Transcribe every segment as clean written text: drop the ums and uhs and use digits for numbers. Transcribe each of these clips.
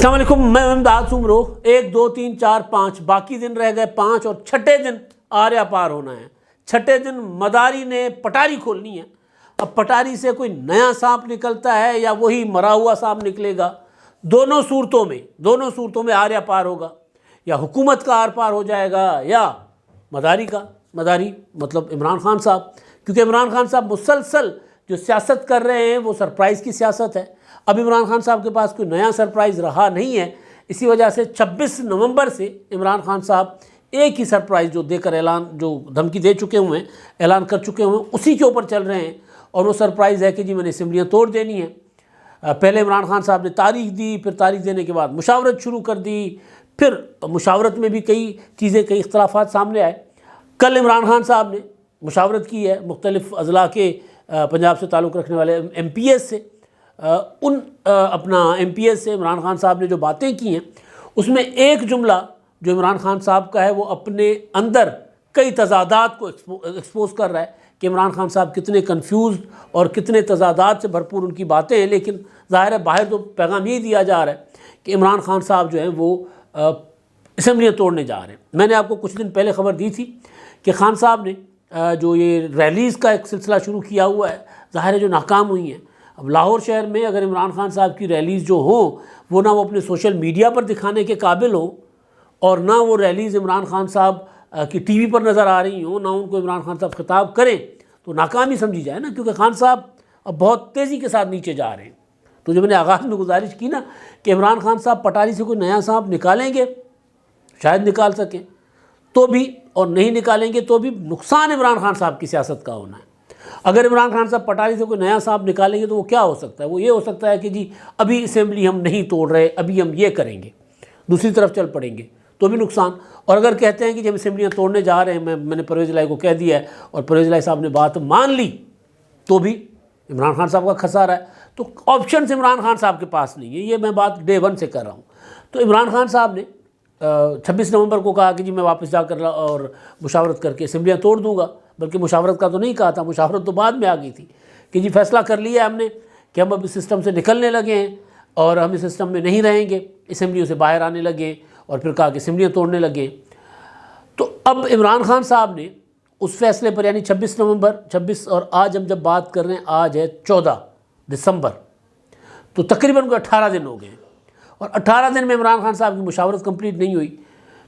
السلام علیکم، میں امداد سمرو 1 2 3 4 5 باقی دن رہ گئے 5 اور چھٹے دن آریا پار ہونا ہے۔ چھٹے دن مداری نے پٹاری کھولنی ہے۔ اب پٹاری سے کوئی نیا سانپ نکلتا ہے یا وہی مرا ہوا سانپ نکلے گا؟ دونوں صورتوں میں آریا پار ہوگا، یا حکومت کا آر پار ہو جائے گا یا مداری کا۔ مداری مطلب عمران خان صاحب، کیونکہ عمران خان صاحب مسلسل جو سیاست کر رہے ہیں وہ سرپرائز کی سیاست ہے۔ اب عمران خان صاحب کے پاس کوئی نیا سرپرائز رہا نہیں ہے، اسی وجہ سے 26 نومبر سے عمران خان صاحب ایک ہی سرپرائز جو دے کر جو دھمکی دے چکے ہوئے ہیں، اعلان کر چکے ہوئے ہیں، اسی کے اوپر چل رہے ہیں۔ اور وہ سرپرائز ہے کہ جی میں نے اسمبلیاں توڑ دینی ہیں۔ پہلے عمران خان صاحب نے تاریخ دی، پھر تاریخ دینے کے بعد مشاورت شروع کر دی، پھر مشاورت میں بھی کئی اختلافات سامنے آئے۔ کل عمران خان صاحب نے مشاورت کی ہے مختلف اضلاع کے پنجاب سے تعلق رکھنے والے ایم پی ایس سے۔ ایم پی ایس سے عمران خان صاحب نے جو باتیں کی ہیں، اس میں ایک جملہ جو عمران خان صاحب کا ہے وہ اپنے اندر کئی تضادات کو ایکسپوز کر رہا ہے کہ عمران خان صاحب کتنے کنفیوزڈ اور کتنے تضادات سے بھرپور ان کی باتیں ہیں، لیکن ظاہر ہے باہر تو پیغام یہی دیا جا رہا ہے کہ عمران خان صاحب جو ہیں وہ اسمبلیاں توڑنے جا رہے ہیں۔ میں نے آپ کو کچھ دن پہلے خبر دی تھی کہ خان صاحب نے جو یہ ریلیز کا ایک سلسلہ شروع کیا ہوا ہے، ظاہر ہے جو ناکام ہوئی ہیں۔ اب لاہور شہر میں اگر عمران خان صاحب کی ریلیز جو ہوں وہ نہ وہ اپنے سوشل میڈیا پر دکھانے کے قابل ہوں، اور نہ وہ ریلیز عمران خان صاحب کی ٹی وی پر نظر آ رہی ہوں، نہ ان کو عمران خان صاحب خطاب کریں، تو ناکامی سمجھی جائے نا، کیونکہ خان صاحب اب بہت تیزی کے ساتھ نیچے جا رہے ہیں۔ تو جو میں نے آغاز میں گزارش کی نا کہ عمران خان صاحب پٹاری سے کوئی نیا سانپ نکالیں گے، شاید نکال سکیں تو بھی، اور نہیں نکالیں گے تو بھی نقصان عمران خان صاحب کی سیاست کا ہونا ہے۔ اگر عمران خان صاحب پٹاری سے کوئی نیا سانپ نکالیں گے تو وہ کیا ہو سکتا ہے؟ وہ یہ ہو سکتا ہے کہ جی ابھی اسمبلی ہم نہیں توڑ رہے، ابھی ہم یہ کریں گے، دوسری طرف چل پڑیں گے تو بھی نقصان۔ اور اگر کہتے ہیں کہ جب اسمبلیاں توڑنے جا رہے ہیں، میں نے پرویز الہی کو کہہ دیا ہے اور پرویز الہی صاحب نے بات مان لی، تو بھی عمران خان صاحب کا خسارہ ہے۔ تو آپشنز عمران خان صاحب کے پاس نہیں ہے، یہ میں بات ڈے 1 سے کر رہا ہوں۔ تو عمران خان صاحب نے 26 نومبر کو کہا کہ جی میں واپس جا کر اور مشاورت کر کے اسمبلیاں توڑ دوں گا، بلکہ مشاورت کا تو نہیں کہا تھا، مشاورت تو بعد میں آ گئی تھی کہ جی فیصلہ کر لیا ہے ہم نے کہ ہم اب اس سسٹم سے نکلنے لگے ہیں اور ہم اس سسٹم میں نہیں رہیں گے، اسمبلیوں سے باہر آنے لگے، اور پھر کہا کہ اسمبلیاں توڑنے لگے۔ تو اب عمران خان صاحب نے اس فیصلے پر، یعنی 26 نومبر 26 اور آج ہم جب بات کر رہے ہیں آج ہے 14 دسمبر، تو تقریباً کوئی 18 دن ہو گئے ہیں، اور 18 دن میں عمران خان صاحب کی مشاورت کمپلیٹ نہیں ہوئی۔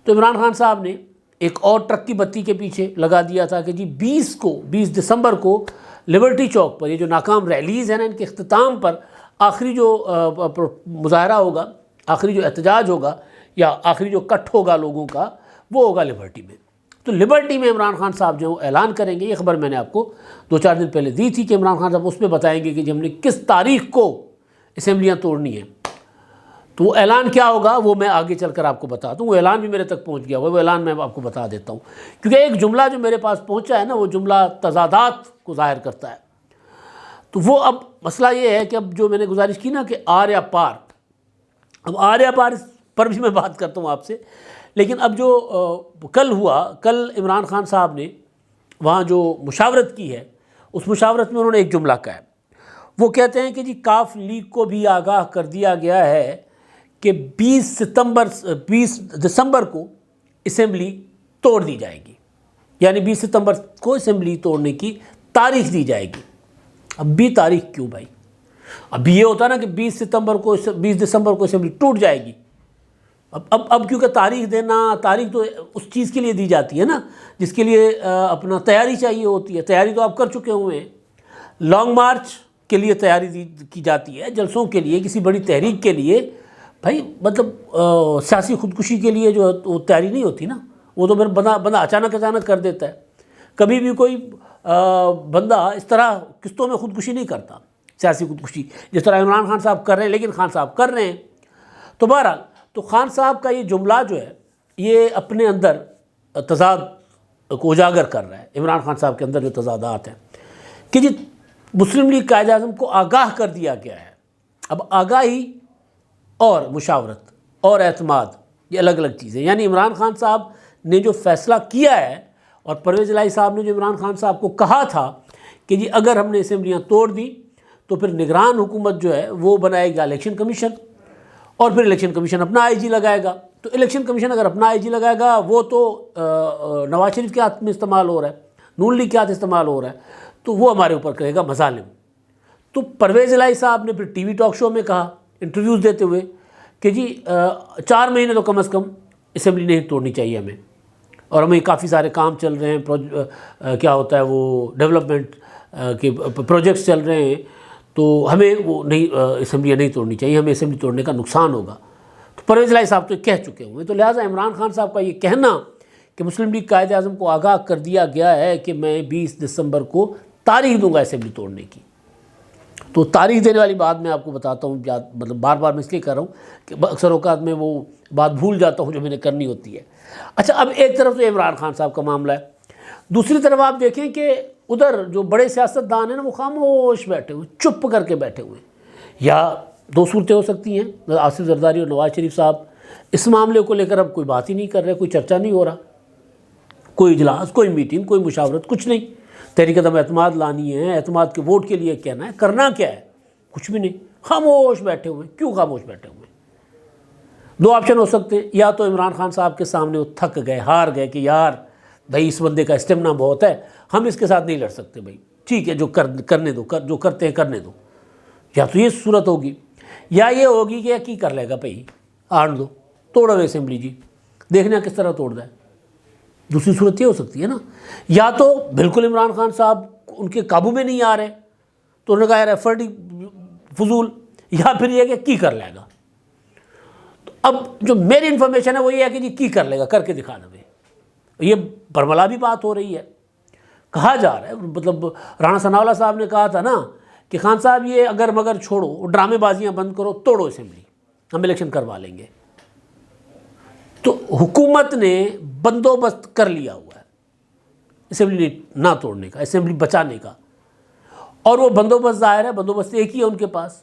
تو عمران خان صاحب نے ایک اور ٹرک کی بتی کے پیچھے لگا دیا تھا کہ جی 20 دسمبر کو لبرٹی چوک پر یہ جو ناکام ریلیز ہے نا، ان کے اختتام پر آخری جو مظاہرہ ہوگا، آخری جو احتجاج ہوگا یا آخری جو کٹ ہوگا لوگوں کا، وہ ہوگا لبرٹی میں۔ تو لبرٹی میں عمران خان صاحب جو اعلان کریں گے، یہ خبر میں نے آپ کو 2-4 دن پہلے دی تھی کہ عمران خان صاحب اس میں بتائیں گے کہ جی ہم نے کس تاریخ کو اسمبلیاں توڑنی ہیں۔ تو وہ اعلان کیا ہوگا وہ میں آگے چل کر آپ کو بتاتا ہوں۔ وہ اعلان بھی میرے تک پہنچ گیا وہ اعلان میں آپ کو بتا دیتا ہوں، کیونکہ ایک جملہ جو میرے پاس پہنچا ہے نا، وہ جملہ تضادات کو ظاہر کرتا ہے۔ تو وہ اب مسئلہ یہ ہے کہ اب جو میں نے گزارش کی نا کہ آریا پار، اب آریا پار پر بھی میں بات کرتا ہوں آپ سے، لیکن اب جو کل عمران خان صاحب نے وہاں جو مشاورت کی ہے، اس مشاورت میں انہوں نے ایک جملہ کہا ہے۔ وہ کہتے ہیں کہ جی کاف لیگ کو بھی آگاہ کر دیا گیا ہے کہ 20 دسمبر کو اسمبلی توڑ دی جائے گی، یعنی 20 ستمبر کو اسمبلی توڑنے کی تاریخ دی جائے گی۔ اب بھی تاریخ کیوں بھائی؟ اب یہ ہوتا نا کہ 20 دسمبر کو اسمبلی ٹوٹ جائے گی۔ اب کیونکہ تاریخ دینا، تاریخ تو اس چیز کے لیے دی جاتی ہے نا جس کے لیے اپنا تیاری چاہیے ہوتی ہے۔ تیاری تو آپ کر چکے ہوئے ہیں، لانگ مارچ کے لیے تیاری کی جاتی ہے، جلسوں کے لیے، کسی بڑی تحریک کے لیے۔ بھائی مطلب سیاسی خودکشی کے لیے جو وہ تیاری نہیں ہوتی نا، وہ تو پھر بندہ اچانک کر دیتا ہے۔ کبھی بھی کوئی بندہ اس طرح قسطوں میں خودکشی نہیں کرتا، سیاسی خودکشی جس طرح عمران خان صاحب کر رہے ہیں، لیکن خان صاحب کر رہے ہیں۔ تو بہرحال تو خان صاحب کا یہ جملہ جو ہے یہ اپنے اندر تضاد کو اجاگر کر رہا ہے۔ عمران خان صاحب کے اندر جو تضادات ہیں کہ جی مسلم لیگ قائد اعظم کو آگاہ کر دیا گیا ہے۔ اب آگاہی اور مشاورت اور اعتماد یہ الگ الگ چیزیں، یعنی عمران خان صاحب نے جو فیصلہ کیا ہے، اور پرویز الہی صاحب نے جو عمران خان صاحب کو کہا تھا کہ جی اگر ہم نے اسمبلیاں توڑ دی تو پھر نگران حکومت جو ہے وہ بنائے گا الیکشن کمیشن، اور پھر الیکشن کمیشن اپنا آئی جی لگائے گا. تو الیکشن کمیشن اگر اپنا آئی جی لگائے گا وہ تو نواز شریف کے ہاتھ میں استعمال ہو رہا ہے, نون لیگ کے ہاتھ استعمال ہو رہا ہے, تو وہ ہمارے اوپر کہے گا مظالم. تو پرویز الہی صاحب نے پھر ٹی وی ٹاک شو میں کہا انٹرویوز دیتے ہوئے کہ جی 4 مہینے تو کم از کم اسمبلی نہیں توڑنی چاہیے ہمیں, اور ہمیں کافی سارے کام چل رہے ہیں, کیا ہوتا ہے وہ ڈیولپمنٹ کے پروجیکٹس چل رہے ہیں, تو ہمیں وہ نہیں اسمبلیاں نہیں توڑنی چاہیے, ہمیں اسمبلی توڑنے کا نقصان ہوگا. تو پرویز الہی صاحب تو کہہ چکے ہوئے, تو لہٰذا عمران خان صاحب کا یہ کہنا کہ مسلم لیگ قائد اعظم کو آگاہ کر دیا گیا ہے کہ میں 20 دسمبر کو تاریخ دوں گا اسمبلی توڑنے کی. تو تاریخ دینے والی بات میں آپ کو بتاتا ہوں, مطلب بار بار میں اس لیے کر رہا ہوں کہ اکثر اوقات میں وہ بات بھول جاتا ہوں جو میں نے کرنی ہوتی ہے. اچھا, اب ایک طرف تو عمران خان صاحب کا معاملہ ہے, دوسری طرف آپ دیکھیں کہ ادھر جو بڑے سیاستدان ہیں نا وہ خاموش بیٹھے ہوئے, چپ کر کے بیٹھے ہوئے. یا 2 صورتیں ہو سکتی ہیں, آصف زرداری اور نواز شریف صاحب اس معاملے کو لے کر اب کوئی بات ہی نہیں کر رہے, کوئی چرچا نہیں ہو رہا, کوئی اجلاس, کوئی میٹنگ, کوئی مشاورت, کچھ نہیں. تحریک عدم اعتماد لانی ہے, اعتماد کے ووٹ کے لیے کہنا ہے, کرنا کیا ہے, کچھ بھی نہیں, خاموش بیٹھے ہوئے. کیوں خاموش بیٹھے ہوئے؟ 2 آپشن ہو سکتے ہیں, یا تو عمران خان صاحب کے سامنے وہ تھک گئے, ہار گئے کہ یار بھائی اس بندے کا اسٹیمنا بہت ہے, ہم اس کے ساتھ نہیں لڑ سکتے بھائی, ٹھیک ہے جو کرنے دو, جو کرتے ہیں کرنے دو. یا تو یہ صورت ہوگی, یا یہ ہوگی کہ کی کر لے گا بھائی, آن دو, توڑو اسمبلی جی, دیکھنا کس طرح توڑ دیں. دوسری صورت یہ ہو سکتی ہے نا. یا تو بالکل عمران خان صاحب ان کے قابو میں نہیں آ رہے تو انہوں نے کہا یار ایفرٹ ہی فضول, یا پھر یہ کہ کی کر لے گا. تو اب جو میری انفارمیشن ہے وہ یہ ہے کہ جی کی کر لے گا, کر کے دکھا دے. یہ برملا بھی بات ہو رہی ہے, کہا جا رہا ہے, مطلب رانا ثناء اللہ صاحب نے کہا تھا نا کہ خان صاحب یہ اگر مگر چھوڑو, ڈرامے بازیاں بند کرو, توڑو اسمبلی, ہم الیکشن کروا لیں گے. تو حکومت نے بندوبست کر لیا ہوا ہے اسمبلی نہ توڑنے کا, اسمبلی بچانے کا, اور وہ بندوبست ظاہر ہے, بندوبست ایک ہی ہے ان کے پاس.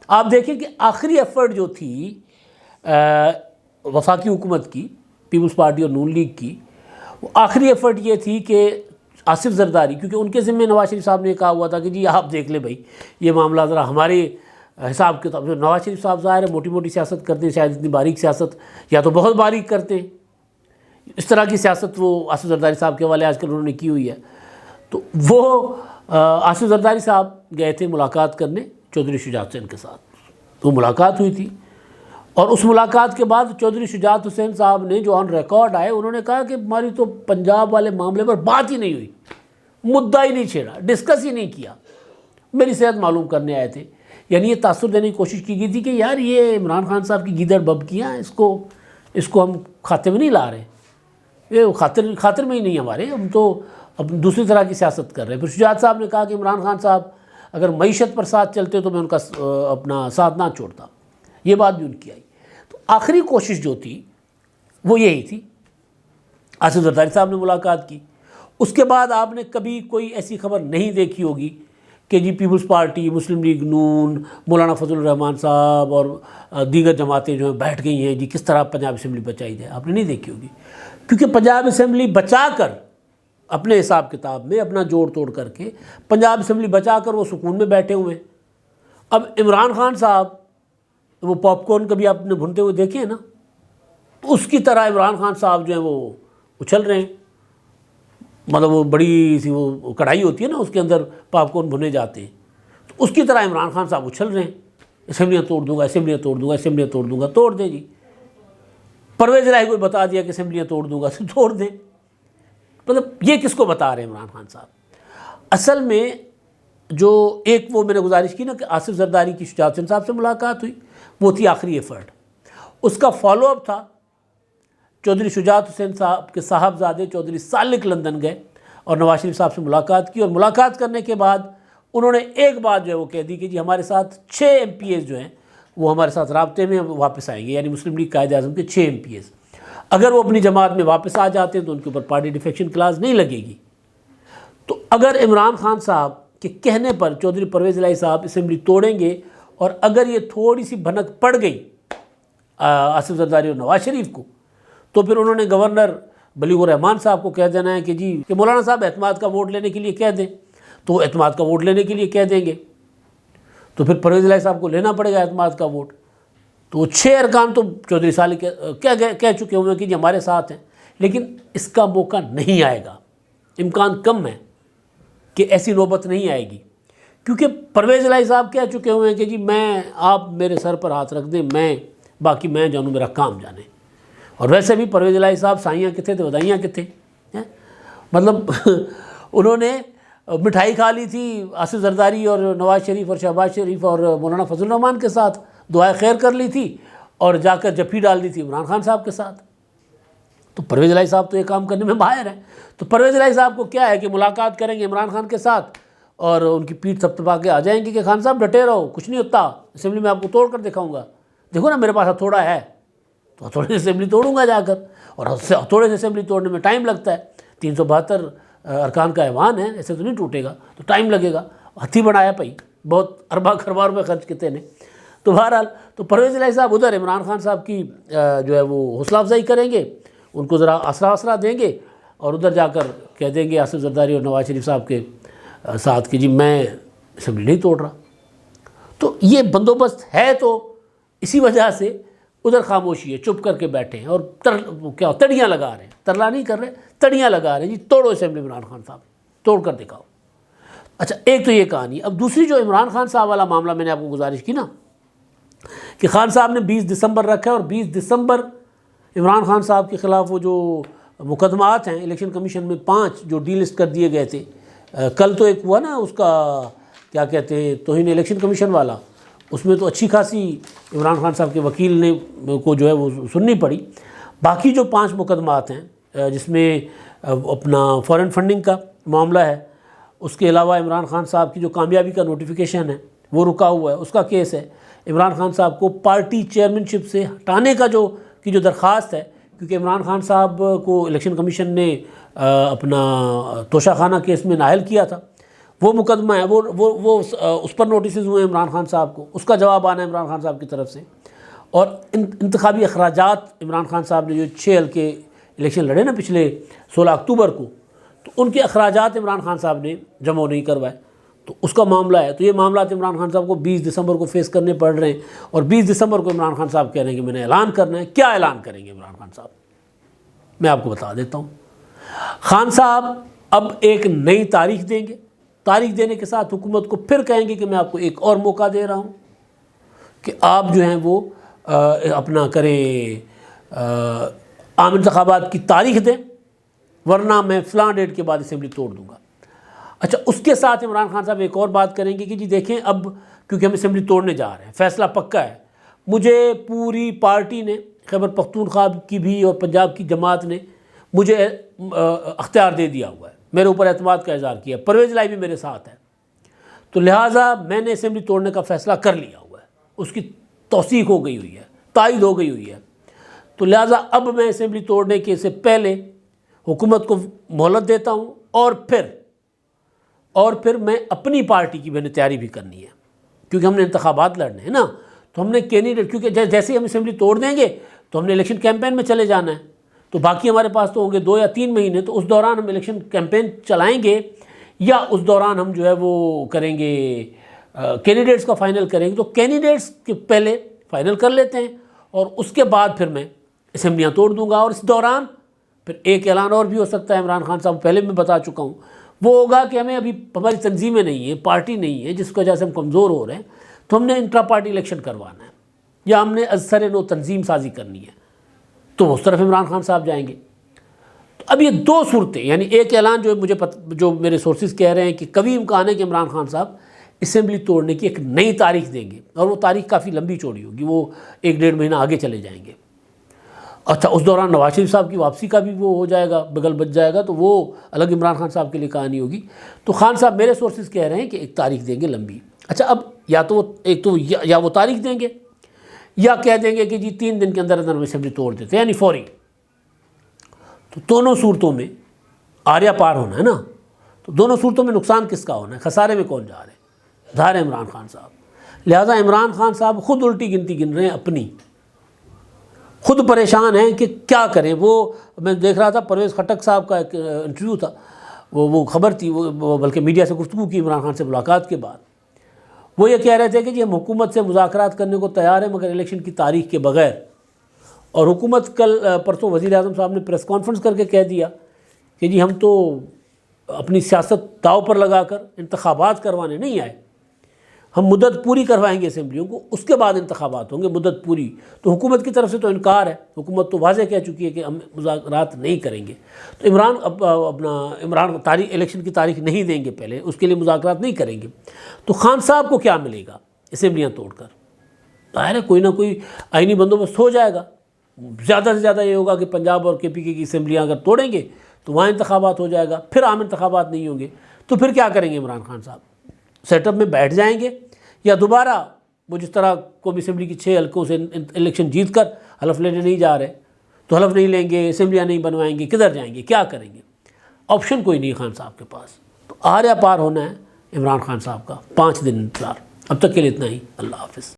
آپ دیکھیں کہ آخری ایفرٹ جو تھی وفاقی حکومت کی, پیپلز پارٹی اور نون لیگ کی, وہ آخری ایفرٹ یہ تھی کہ آصف زرداری, کیونکہ ان کے ذمہ نواز شریف صاحب نے کہا ہوا تھا کہ جی آپ دیکھ لیں بھائی یہ معاملہ ذرا ہمارے حساب کتاب. نواز شریف صاحب ظاہر ہے موٹی موٹی سیاست کرتے ہیں, شاید اتنی باریک سیاست یا تو بہت باریک کرتے ہیں, اس طرح کی سیاست وہ آصف زرداری صاحب کے حوالے آج کل انہوں نے کی ہوئی ہے. تو وہ آصف زرداری صاحب گئے تھے ملاقات کرنے چودھری شجاعت حسین کے ساتھ, تو ملاقات ہوئی تھی, اور اس ملاقات کے بعد چودھری شجاعت حسین صاحب نے جو آن ریکارڈ آئے, انہوں نے کہا کہ ہماری تو پنجاب والے معاملے پر بات ہی نہیں ہوئی, مدعا ہی نہیں چھیڑا, ڈسکس ہی نہیں کیا, میری صحت معلوم کرنے آئے تھے. یعنی یہ تاثر دینے کی کوشش کی گئی تھی کہ یار یہ عمران خان صاحب کی گیدڑ ببکیاں, اس کو ہم کھاتے میں نہیں لا رہے, یہ خاطر میں ہی نہیں ہمارے, ہم تو اب دوسری طرح کی سیاست کر رہے ہیں. پھر شجاعت صاحب نے کہا کہ عمران خان صاحب اگر معیشت پر ساتھ چلتے تو میں ان کا اپنا ساتھ نہ چھوڑتا, یہ بات بھی ان کی آئی. تو آخری کوشش جو تھی وہ یہی تھی. آصف زرداری صاحب نے ملاقات کی, اس کے بعد آپ نے کبھی کوئی ایسی خبر نہیں دیکھی ہوگی کہ جی پیپلز پارٹی, مسلم لیگ نون, مولانا فضل الرحمان صاحب اور دیگر جماعتیں جو ہیں بیٹھ گئی ہیں جی کس طرح پنجاب اسمبلی بچائی جائے. آپ نے نہیں دیکھی ہوگی, کیونکہ پنجاب اسمبلی بچا کر اپنے حساب کتاب میں اپنا جوڑ توڑ کر کے پنجاب اسمبلی بچا کر وہ سکون میں بیٹھے ہوئے ہیں. اب عمران خان صاحب وہ پاپ کارن کبھی آپ نے بھونتے ہوئے دیکھے ہیں نا, تو اس کی طرح عمران خان صاحب جو ہیں وہ اچھل رہے ہیں. مطلب وہ بڑی سی وہ کڑھائی ہوتی ہے نا, اس کے اندر پاپ کارن بھنے جاتے ہیں, تو اس کی طرح عمران خان صاحب اچھل رہے ہیں, اسمبلیاں توڑ دوں گا, اسمبلیاں توڑ دوں گا, اسمبلیاں توڑ دوں گا. توڑ دیں جی, پرویز الہی کو بتا دیا کہ اسمبلیاں توڑ دوں گا, تو توڑ دیں. مطلب یہ کس کو بتا رہے ہیں عمران خان صاحب؟ اصل میں جو ایک وہ میں نے گزارش کی نا کہ آصف زرداری کی شجاعت حسین صاحب سے ملاقات ہوئی, وہ تھی آخری ایفرٹ. اس کا فالو اپ تھا چودھری شجاعت حسین صاحب کے صاحبزادے چودھری سالک لندن گئے اور نواز شریف صاحب سے ملاقات کی, اور ملاقات کرنے کے بعد انہوں نے ایک بات جو ہے وہ کہہ دی کہ جی ہمارے ساتھ 6 MPs جو ہیں وہ ہمارے ساتھ رابطے میں واپس آئیں گے, یعنی مسلم لیگ قائد اعظم کے 6 MPs. اگر وہ اپنی جماعت میں واپس آ جاتے ہیں تو ان کے اوپر پارٹی ڈیفیکشن کلاز نہیں لگے گی. تو اگر عمران خان صاحب کے کہنے پر چودھری پرویز الہی صاحب اسمبلی توڑیں گے, اور اگر یہ تھوڑی سی بھنک پڑ گئی آصف زرداری اور نواز شریف کو, تو پھر انہوں نے گورنر بلیغ الرحمان صاحب کو کہہ دینا ہے کہ جی کہ مولانا صاحب اعتماد کا ووٹ لینے کے لیے کہہ دیں, تو وہ اعتماد کا ووٹ لینے کے لیے کہہ دیں گے, تو پھر پرویز الہی صاحب کو لینا پڑے گا اعتماد کا ووٹ. تو وہ 6 ارکان تو چودھری صالح کہہ چکے ہوئے کہ جی ہمارے ساتھ ہیں، لیکن اس کا موقع نہیں آئے گا، امکان کم ہے کہ ایسی نوبت نہیں آئے گی، کیونکہ پرویز الہی صاحب کہہ چکے ہوئے ہیں کہ جی آپ میرے سر پر ہاتھ رکھ دیں، باقی میں جانوں، میرا کام جانے۔ اور ویسے بھی پرویز الہی صاحب سائیاں کتنے تھے، ودائیاں کتنے، مطلب انہوں نے مٹھائی کھا لی تھی آصف زرداری اور نواز شریف اور شہباز شریف اور مولانا فضل الرحمان کے ساتھ، دعائے خیر کر لی تھی، اور جا کر جفی ڈال دی تھی عمران خان صاحب کے ساتھ۔ تو پرویز الہی صاحب تو یہ کام کرنے میں ماہر ہیں۔ تو پرویز الہی صاحب کو کیا ہے کہ ملاقات کریں گے عمران خان کے ساتھ اور ان کی پیٹھ تھپتھپا کے آ جائیں گے کہ خان صاحب ڈٹے رہو، کچھ نہیں ہوتا، اسمبلی میں آپ کو توڑ کر دکھاؤں گا، دیکھو نا میرے پاس ہتھوڑا ہے، تو ہتھوڑے سے اسمبلی توڑوں گا جا کر، اور ہتھوڑے سے اسمبلی توڑنے میں ٹائم لگتا ہے، 372 ارکان کا ایوان ہے، ایسے تو نہیں ٹوٹے گا، تو ٹائم لگے گا، ہتھی بنایا پئی، بہت اربا خربا روپے خرچ کیتے نے۔ تو بہرحال تو پرویز الہی صاحب ادھر عمران خان صاحب کی جو ہے وہ حوصلہ افزائی کریں گے، ان کو ذرا آسرا دیں گے، اور ادھر جا کر کہہ دیں گے آصف زرداری اور نواز شریف صاحب کے ساتھ کہ جی میں اسمبلی نہیں توڑ رہا۔ تو یہ بندوبست ہے، تو اسی وجہ سے ادھر خاموشی ہے، چپ کر کے بیٹھے ہیں اور تڑیاں لگا رہے ہیں، ترلا نہیں کر رہے، تڑیاں لگا رہے ہیں، جی توڑو اسمبلی عمران خان صاحب، توڑ کر دکھاؤ۔ اچھا، ایک تو یہ کہانی۔ اب دوسری جو عمران خان صاحب والا معاملہ میں نے آپ کو گزارش کی نا کہ خان صاحب نے 20 دسمبر رکھا ہے، اور 20 دسمبر عمران خان صاحب کے خلاف وہ جو مقدمات ہیں الیکشن کمیشن میں 5 جو ڈی لسٹ کر دیے گئے تھے، کل تو ایک ہوا نا اس کا کیا کہتے ہیں توہین الیکشن کمیشن والا، اس میں تو اچھی خاصی عمران خان صاحب کے وکیل نے کو جو ہے وہ سننی پڑی۔ باقی جو 5 مقدمات ہیں جس میں اپنا فورن فنڈنگ کا معاملہ ہے، اس کے علاوہ عمران خان صاحب کی جو کامیابی کا نوٹیفیکیشن ہے وہ رکا ہوا ہے، اس کا کیس ہے، عمران خان صاحب کو پارٹی چیئرمین شپ سے ہٹانے کا جو درخواست ہے، کیونکہ عمران خان صاحب کو الیکشن کمیشن نے اپنا توشہ خانہ کیس میں نااہل کیا تھا، وہ مقدمہ ہے، وہ اس پر نوٹسز ہوئے ہیں عمران خان صاحب کو، اس کا جواب آنا ہے عمران خان صاحب کی طرف سے۔ اور انتخابی اخراجات عمران خان صاحب نے جو 6 حلقے الیکشن لڑے نا پچھلے 16 اکتوبر کو، تو ان کے اخراجات عمران خان صاحب نے جمع نہیں کروائے، تو اس کا معاملہ ہے۔ تو یہ معاملات عمران خان صاحب کو 20 دسمبر کو فیس کرنے پڑ رہے ہیں، اور 20 دسمبر کو عمران خان صاحب کہہ رہے ہیں کہ میں نے اعلان کرنا ہے۔ کیا اعلان کریں گے عمران خان صاحب؟ میں آپ کو بتا دیتا ہوں۔ خان صاحب اب ایک نئی تاریخ دیں گے، تاریخ دینے کے ساتھ حکومت کو پھر کہیں گے کہ میں آپ کو ایک اور موقع دے رہا ہوں کہ آپ جو ہیں وہ اپنا کریں، عام انتخابات کی تاریخ دیں، ورنہ میں فلاں ڈیٹ کے بعد اسمبلی توڑ دوں گا۔ اچھا، اس کے ساتھ عمران خان صاحب ایک اور بات کریں گے کہ جی دیکھیں اب کیونکہ ہم اسمبلی توڑنے جا رہے ہیں، فیصلہ پکا ہے، مجھے پوری پارٹی نے، خیبر پختونخوا کی بھی اور پنجاب کی جماعت نے مجھے اختیار دے دیا ہوا ہے، میرے اوپر اعتماد کا اظہار کیا، پرویز الہی بھی میرے ساتھ ہے، تو لہٰذا میں نے اسمبلی توڑنے کا فیصلہ کر لیا ہوا ہے، اس کی توثیق ہو گئی ہوئی ہے، تائید ہو گئی ہوئی ہے، تو لہٰذا اب میں اسمبلی توڑنے کے سے پہلے حکومت کو مہلت دیتا ہوں، اور پھر میں اپنی پارٹی کی میں نے تیاری بھی کرنی ہے، کیونکہ ہم نے انتخابات لڑنے ہیں نا، تو ہم نے کینڈیڈیٹ، کیونکہ جیسے ہی ہم اسمبلی توڑ دیں گے تو ہم نے الیکشن کیمپین میں چلے جانا ہے، تو باقی ہمارے پاس تو ہوں گے 2 یا 3 مہینے، تو اس دوران ہم الیکشن کیمپین چلائیں گے، یا اس دوران ہم جو ہے وہ کریں گے کینڈیڈیٹس کا فائنل کریں گے، تو کینڈیڈیٹس کے پہلے فائنل کر لیتے ہیں، اور اس کے بعد پھر میں اسمبلیاں توڑ دوں گا، اور اس دوران پھر ایک اعلان اور بھی ہو سکتا ہے، عمران خان صاحب پہلے میں بتا چکا ہوں، وہ ہوگا کہ ہمیں ابھی ہماری تنظیمیں نہیں ہیں، پارٹی نہیں ہے، جس کی وجہ سے ہم کمزور ہو رہے ہیں، تو ہم نے انٹرا پارٹی الیکشن کروانا ہے، یا ہم نے از سر نو تنظیم سازی کرنی ہے، تو اس طرف عمران خان صاحب جائیں گے۔ تو اب یہ 2 صورتیں، یعنی ایک اعلان جو میرے سورسز کہہ رہے ہیں کہ قوی امکان ہے کہ عمران خان صاحب اسمبلی توڑنے کی ایک نئی تاریخ دیں گے، اور وہ تاریخ کافی لمبی چوڑی ہوگی، وہ 1-1.5 مہینہ آگے چلے جائیں گے۔ اچھا، اس دوران نواز شریف صاحب کی واپسی کا بھی وہ ہو جائے گا، بغل بچ جائے گا، تو وہ الگ عمران خان صاحب کے لیے کہانی ہوگی۔ تو خان صاحب میرے سورسز کہہ رہے ہیں کہ ایک تاریخ دیں گے لمبی۔ اچھا، اب یا وہ تاریخ دیں گے، یا کہہ دیں گے کہ جی 3 دن کے اندر ہم اسمبلی توڑ دیتے ہیں، یعنی فوری۔ تو دونوں صورتوں میں آریا پار ہونا ہے نا، تو دونوں صورتوں میں نقصان کس کا ہونا ہے، خسارے میں کون جا رہے ہیں؟ ظاہر ہے عمران خان صاحب۔ لہٰذا عمران خان صاحب خود الٹی گنتی گن رہے ہیں اپنی، خود پریشان ہیں کہ کیا کریں۔ وہ میں دیکھ رہا تھا پرویز خٹک صاحب کا ایک انٹرویو تھا، وہ خبر تھی، وہ بلکہ میڈیا سے گفتگو کی عمران خان سے ملاقات کے بعد، وہ یہ کہہ رہے تھے کہ جی ہم حکومت سے مذاکرات کرنے کو تیار ہیں مگر الیکشن کی تاریخ کے بغیر، اور حکومت کل پرسوں وزیر اعظم صاحب نے پریس کانفرنس کر کے کہہ دیا کہ جی ہم تو اپنی سیاست داؤ پر لگا کر انتخابات کروانے نہیں آئے، ہم مدت پوری کروائیں گے اسمبلیوں کو، اس کے بعد انتخابات ہوں گے، مدت پوری۔ تو حکومت کی طرف سے تو انکار ہے، حکومت تو واضح کہہ چکی ہے کہ ہم مذاکرات نہیں کریں گے۔ تو عمران تاریخ الیکشن کی تاریخ نہیں دیں گے، پہلے اس کے لیے مذاکرات نہیں کریں گے۔ تو خان صاحب کو کیا ملے گا اسمبلیاں توڑ کر؟ ظاہر ہے کوئی نہ کوئی آئینی بندوبست ہو جائے گا، زیادہ سے زیادہ یہ ہوگا کہ پنجاب اور KPK کی اسمبلیاں اگر توڑیں گے تو وہاں انتخابات ہو جائے گا، پھر عام انتخابات نہیں ہوں گے۔ تو پھر کیا کریں گے عمران خان صاحب؟ سیٹ اپ میں بیٹھ جائیں گے یا دوبارہ وہ جس طرح قومی اسمبلی کی 6 حلقوں سے الیکشن جیت کر حلف لینے نہیں جا رہے، تو حلف نہیں لیں گے، اسمبلیاں نہیں بنوائیں گے، کدھر جائیں گے، کیا کریں گے؟ آپشن کوئی نہیں خان صاحب کے پاس۔ تو آر یا پار ہونا ہے عمران خان صاحب کا، 5 دن انتظار۔ اب تک کے لیے اتنا ہی، اللہ حافظ۔